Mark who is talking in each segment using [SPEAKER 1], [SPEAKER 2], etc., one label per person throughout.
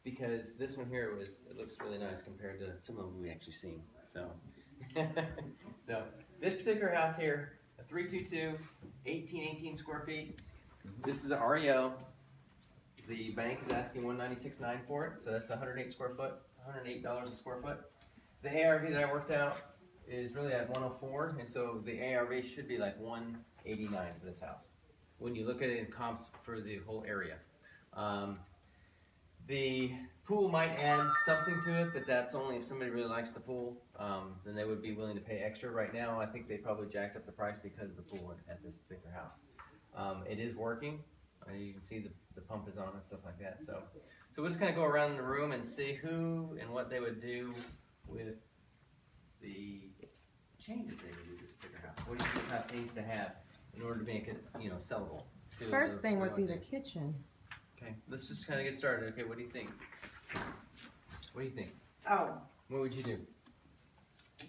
[SPEAKER 1] because this one here it looks really nice compared to some of them we actually seen. So, so this particular house here, a 322, 18 square feet. This is an REO. The bank is asking $196.9 for it, so that's 108 square foot, $108 a square foot. The ARV that I worked out is really at 104, and so the ARV should be like 189 for this house when you look at it in comps for the whole area. The pool might add something to it, but that's only if somebody really likes the pool, then they would be willing to pay extra. Right now, I think they probably jacked up the price because of the pool at this particular house. It is working. You can see the pump is on and stuff like that. So we're just gonna go around the room and see who and what they would do with the changes they would do to this particular house. What do you think it needs to have in order to make it, sellable?
[SPEAKER 2] First thing would be the kitchen.
[SPEAKER 1] Okay, let's just kind of get started. Okay, what do you think? What do you think?
[SPEAKER 3] Oh,
[SPEAKER 1] What would you do?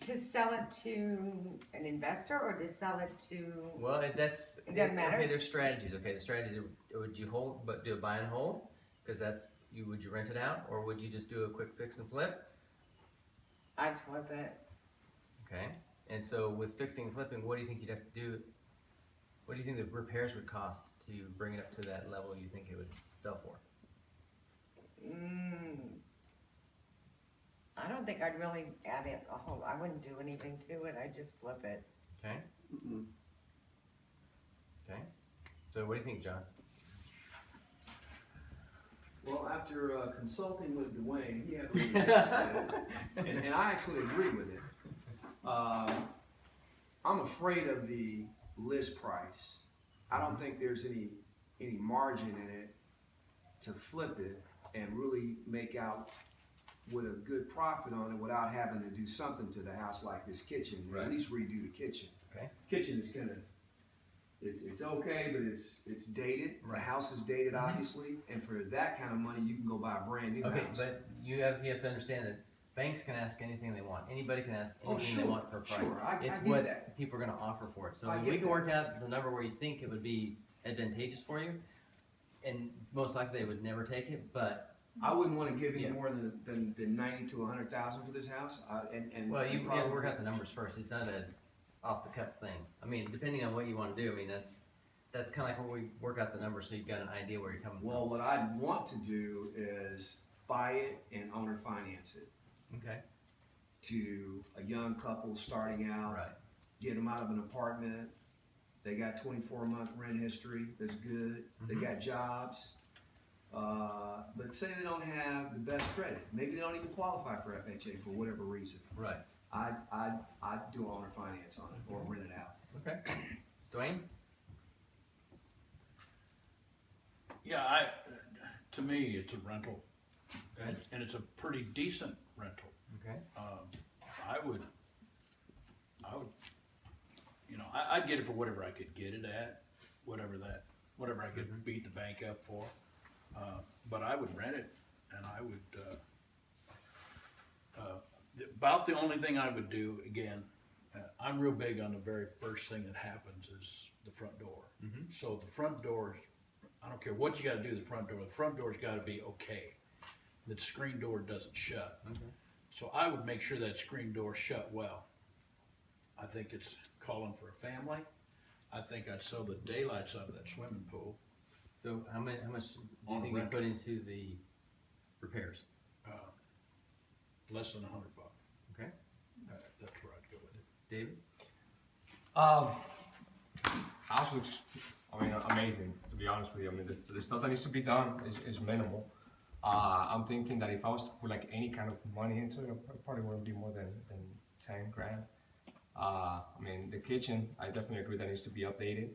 [SPEAKER 3] to sell it to an investor or to sell it to,
[SPEAKER 1] Well, it
[SPEAKER 3] doesn't matter?
[SPEAKER 1] Okay, there's strategies. Okay, the strategies are, would you hold, but do a buy and hold? Because would you rent it out, or would you just do a quick fix and flip?
[SPEAKER 3] I'd flip it.
[SPEAKER 1] Okay, and so with fixing and flipping, what do you think you'd have to do? What do you think the repairs would cost to bring it up to that level you think it would sell for?
[SPEAKER 3] I don't think I'd really add it I wouldn't do anything to it, I'd just flip it.
[SPEAKER 1] Okay. Okay. So what do you think, John?
[SPEAKER 4] Well, after consulting with Dwayne, he had a really good idea, and I actually agree with it. I'm afraid of the list price. I don't think there's any margin in it to flip it and really make out with a good profit on it without having to do something to the house like this kitchen.
[SPEAKER 1] Right.
[SPEAKER 4] At least redo the kitchen.
[SPEAKER 1] Okay.
[SPEAKER 4] Kitchen is it's okay, but it's dated.
[SPEAKER 1] Right.
[SPEAKER 4] The house is dated, obviously, and for that kind of money, you can go buy a brand new
[SPEAKER 1] Okay,
[SPEAKER 4] house.
[SPEAKER 1] but you have to understand that banks can ask anything they want. Anybody can ask anything they want for a price.
[SPEAKER 4] Sure, I
[SPEAKER 1] It's
[SPEAKER 4] get
[SPEAKER 1] what
[SPEAKER 4] that.
[SPEAKER 1] people are going to offer for it. So
[SPEAKER 4] I
[SPEAKER 1] if
[SPEAKER 4] get
[SPEAKER 1] we can
[SPEAKER 4] that.
[SPEAKER 1] work out the number where you think it would be advantageous for you, and most likely they would never take it, but
[SPEAKER 4] I wouldn't want to give any
[SPEAKER 1] Yeah.
[SPEAKER 4] more than 90 to 100,000 for this house.
[SPEAKER 1] well, you have to work out the numbers first. It's not a off the cuff thing. I mean, depending on what you want to do. I mean, that's kind of like where we work out the numbers, so you've got an idea where you're coming
[SPEAKER 4] Well, what I'd want to do is buy it and owner finance it
[SPEAKER 1] from. Okay.
[SPEAKER 4] to a young couple starting out.
[SPEAKER 1] Right.
[SPEAKER 4] Get them out of an apartment. They got 24-month rent history. That's good. They got jobs. But say they don't have the best credit. Maybe they don't even qualify for FHA for whatever reason.
[SPEAKER 1] Right.
[SPEAKER 4] I'd do owner finance on it or rent it out.
[SPEAKER 1] Okay. Dwayne.
[SPEAKER 5] Yeah, to me, it's a rental, and it's a pretty decent rental.
[SPEAKER 1] Okay.
[SPEAKER 5] I'd get it for whatever I could get it at, whatever I could beat the bank up for. But I would rent it, and I would. About the only thing I would do again, I'm real big on the very first thing that happens is the front door. So the front door, I don't care what you got to do to the front door's got to be okay. The screen door doesn't shut. So I would make sure that screen door shut well. I think it's calling for a family. I think I'd sell the daylights out of that swimming pool.
[SPEAKER 1] So how much do you
[SPEAKER 5] On
[SPEAKER 1] think we
[SPEAKER 5] rental.
[SPEAKER 1] put into the repairs?
[SPEAKER 5] Less than $100.
[SPEAKER 1] Okay.
[SPEAKER 5] That's where I'd go with it.
[SPEAKER 1] David.
[SPEAKER 6] House looks, amazing, to be honest with you. The stuff that needs to be done is minimal. I'm thinking that if I was to put like any kind of money into it, it probably wouldn't be more than 10 grand. The kitchen, I definitely agree that needs to be updated.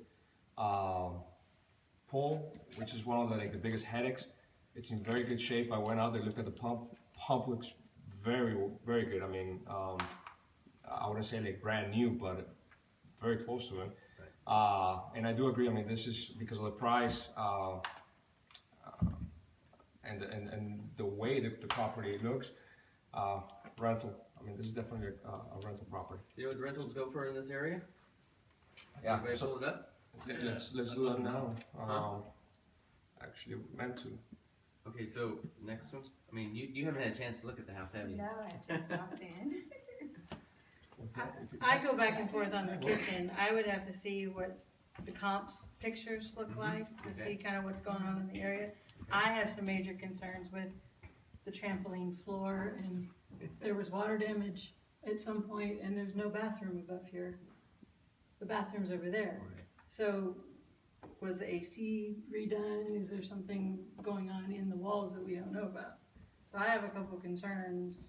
[SPEAKER 6] Pool, which is one of the biggest headaches, it's in very good shape. I went out there, looked at the pump. Pump looks very, very good. I wouldn't say like brand new, but very close to it. Right. And I do agree. This is because of the price and the way that the property looks. Rental. This is definitely a rental property.
[SPEAKER 1] Do you know what the rentals go for in this area?
[SPEAKER 6] Yeah.
[SPEAKER 1] Everybody pull it up.
[SPEAKER 6] Let's do that now. Actually, meant to.
[SPEAKER 1] Okay, so next one, I mean, you haven't had a chance to look at the house, have you?
[SPEAKER 3] No, I just walked in.
[SPEAKER 7] I go back and forth on the kitchen. I would have to see what the comps pictures look like to see kind of what's going on in the area. I have some major concerns with the trampoline floor, and there was water damage at some point, and there's no bathroom above here. The bathroom's over there. So was the AC redone? Is there something going on in the walls that we don't know about? So I have a couple concerns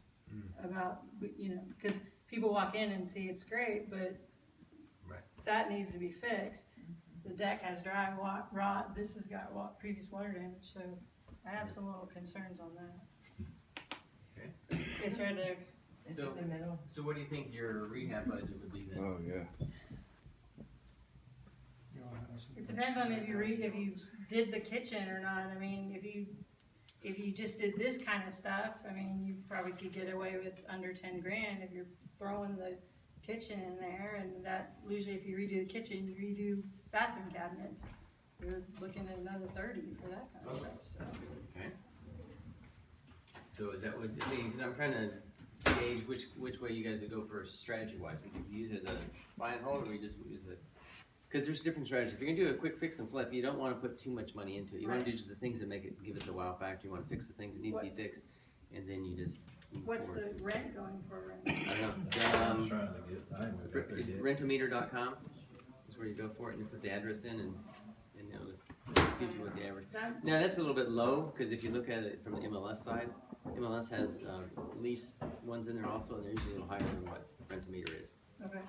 [SPEAKER 7] about, you know, because people walk in and see it's great, but
[SPEAKER 1] Right.
[SPEAKER 7] that needs to be fixed. The deck has dry rot, this has got previous water damage, so I have some little concerns on that.
[SPEAKER 1] Okay.
[SPEAKER 7] It's right there.
[SPEAKER 3] It's
[SPEAKER 1] So-
[SPEAKER 3] in the middle.
[SPEAKER 1] So what do you think your rehab budget would be then?
[SPEAKER 8] Oh, yeah.
[SPEAKER 7] It depends on if you did the kitchen or not. I mean, if you just did this kind of stuff, I mean, you probably could get away with under 10 grand if you're throwing the kitchen in there, and that usually if you redo the kitchen, you redo bathroom cabinets, you're looking at another 30 for that kind of stuff, so.
[SPEAKER 1] Okay. So is that what, I mean, because I'm trying to gauge which way you guys would go for strategy wise. Would you use it as a buy and hold, or you just use it? Because there's different strategies. If you're gonna do a quick fix and flip, you don't want to put too much money into it. You want to do just the things that give it the wow factor. You want to fix the things that need to be fixed, and then you just move
[SPEAKER 7] What's
[SPEAKER 1] forward.
[SPEAKER 7] the rent going for right now?
[SPEAKER 1] I don't know. Rentometer.com is where you go for it, and you put the address in, and you know, it gives you what the average.
[SPEAKER 7] That-
[SPEAKER 1] Now that's a little bit low, because if you look at it from the MLS side, MLS has lease ones in there also, and they're usually a little higher than what Rentometer is.
[SPEAKER 7] Okay.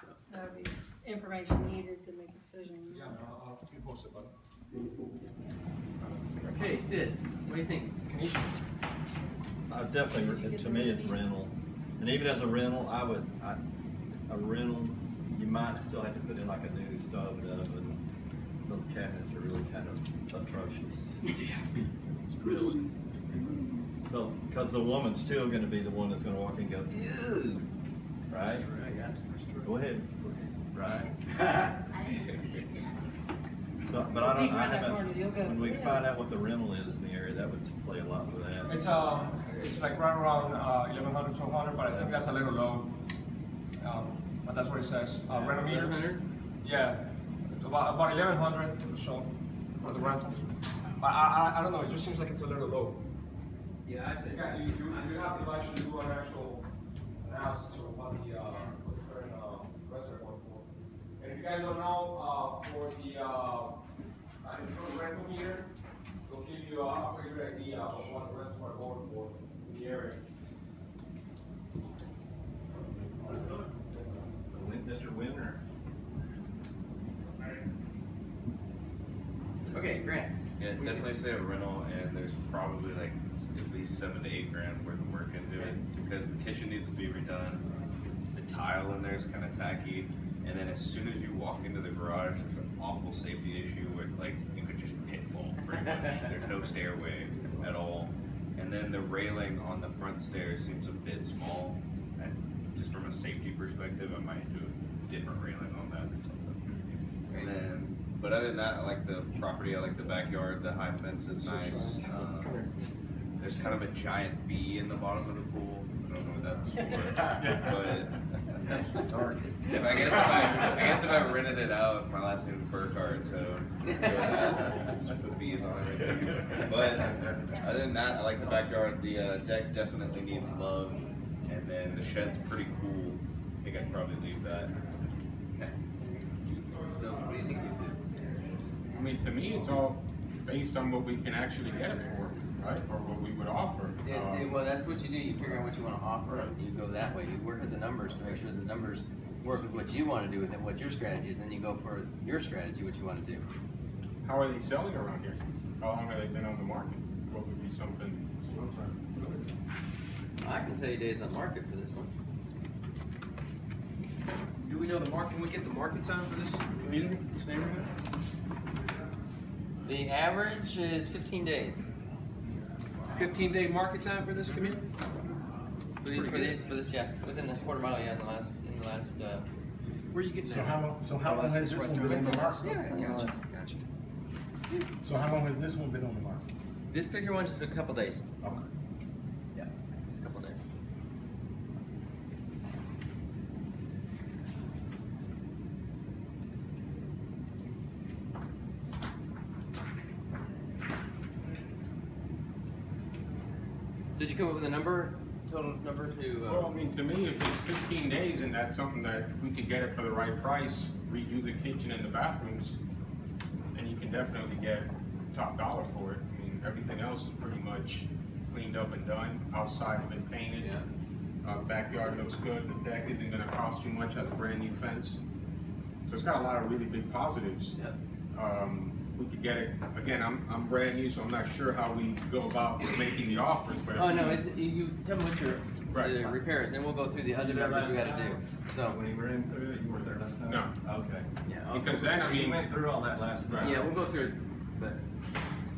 [SPEAKER 1] So.
[SPEAKER 7] That would be information needed to make a decision.
[SPEAKER 6] Yeah, I'll keep you posted about
[SPEAKER 1] Okay, Sid, what do you think?
[SPEAKER 9] Definitely, to me, it's rental. And even as a rental, a rental, you might still have to put in like a new stove and oven. Those cabinets are really kind of atrocious.
[SPEAKER 1] Really?
[SPEAKER 9] So, because the woman's still gonna be the one that's gonna walk in and go, ew, right? Go ahead. Right? So, but I
[SPEAKER 7] Peek around that corner,
[SPEAKER 9] haven't,
[SPEAKER 7] you'll go,
[SPEAKER 9] when we
[SPEAKER 7] "Yeah."
[SPEAKER 9] find out what the rental is in the area, that would play a lot with that.
[SPEAKER 6] It's like right around 1100, 1200, but I think that's a little low. But that's what it says. Renometer.
[SPEAKER 1] 1100?
[SPEAKER 6] Yeah, about 1100 or so for the rentals. But I don't know. It just seems like it's a little low.
[SPEAKER 4] Yeah, I say.
[SPEAKER 6] Yeah, you have to actually do an actual analysis of what the current rents are going for. And if you guys don't know, for the rental meter, it'll give you a pretty good idea of what the rents are going for in the area.
[SPEAKER 9] Mr. Winter.
[SPEAKER 1] Okay, Grant.
[SPEAKER 10] Yeah, definitely say a rental, and there's probably like at least 7 to 8 grand worth of work into it, because the kitchen needs to be redone. The tile in there is kind of tacky, and then as soon as you walk into the garage, there's an awful safety issue where like you could just pitfall pretty much. There's no stairway at all, and then the railing on the front stairs seems a bit small. And just from a safety perspective, I might do a different railing on that or something. And then. But other than that, I like the property, I like the backyard, the high fence is nice. There's kind of a giant bee in the bottom of the pool. I don't know what that's for, but
[SPEAKER 1] That's the target.
[SPEAKER 10] I guess if I rented it out, my last name is Burkhardt, so just put bees on it. But other than that, I like the backyard. The deck definitely needs love, and then the shed's pretty cool. I think I'd probably leave that.
[SPEAKER 1] Okay. So what do you think you do?
[SPEAKER 8] I mean, to me, it's all based on what we can actually get it for, right? Or what we would offer.
[SPEAKER 1] Well, that's what you do. You figure out what you want to offer, and you go that way. You work with the numbers to make sure the numbers work with what you want to do with it, what your strategy is, and then you go for your strategy, what you want to do.
[SPEAKER 8] How are they selling around here? How long have they been on the market? What would be something?
[SPEAKER 1] I can tell you days on market for this one.
[SPEAKER 4] Do we know can we get the market time for this community, this neighborhood?
[SPEAKER 1] The average is 15 days.
[SPEAKER 4] 15-day market time for this community?
[SPEAKER 1] For this, yeah, within this quarter mile, yeah, in the last.
[SPEAKER 4] Where are you getting
[SPEAKER 11] So
[SPEAKER 4] that?
[SPEAKER 11] how long has this one been on the market?
[SPEAKER 4] Gotcha.
[SPEAKER 11] So how long has this one been on the market?
[SPEAKER 1] This particular one just been a couple days.
[SPEAKER 6] Okay.
[SPEAKER 1] Yeah, just a couple days. So did you come up with a number, total number to?
[SPEAKER 8] Well, I mean, to me, if it's 15 days and that's something that if we could get it for the right price, redo the kitchen and the bathrooms, then you can definitely get top dollar for it. I mean, everything else is pretty much cleaned up and done. Outside's been painted.
[SPEAKER 1] Yeah.
[SPEAKER 8] Backyard looks good. The deck isn't gonna cost you much, has a brand new fence. So it's got a lot of really big positives.
[SPEAKER 1] Yeah.
[SPEAKER 8] If we could get it, again, I'm brand new, so I'm not sure how we go about making the offers, but.
[SPEAKER 1] Oh, no, it's, you tell me what your,
[SPEAKER 8] Right.
[SPEAKER 1] the repairs, and we'll go through the other numbers we gotta do, so.
[SPEAKER 9] When you were in through it, you weren't there last time?
[SPEAKER 8] No.
[SPEAKER 9] Okay.
[SPEAKER 1] Yeah,
[SPEAKER 8] Because then, I
[SPEAKER 9] We
[SPEAKER 8] mean,
[SPEAKER 9] went through all that last time.
[SPEAKER 1] yeah, we'll go through it, but,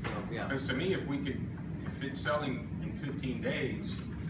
[SPEAKER 1] so, yeah.
[SPEAKER 8] because to me, if it's selling in 15 days,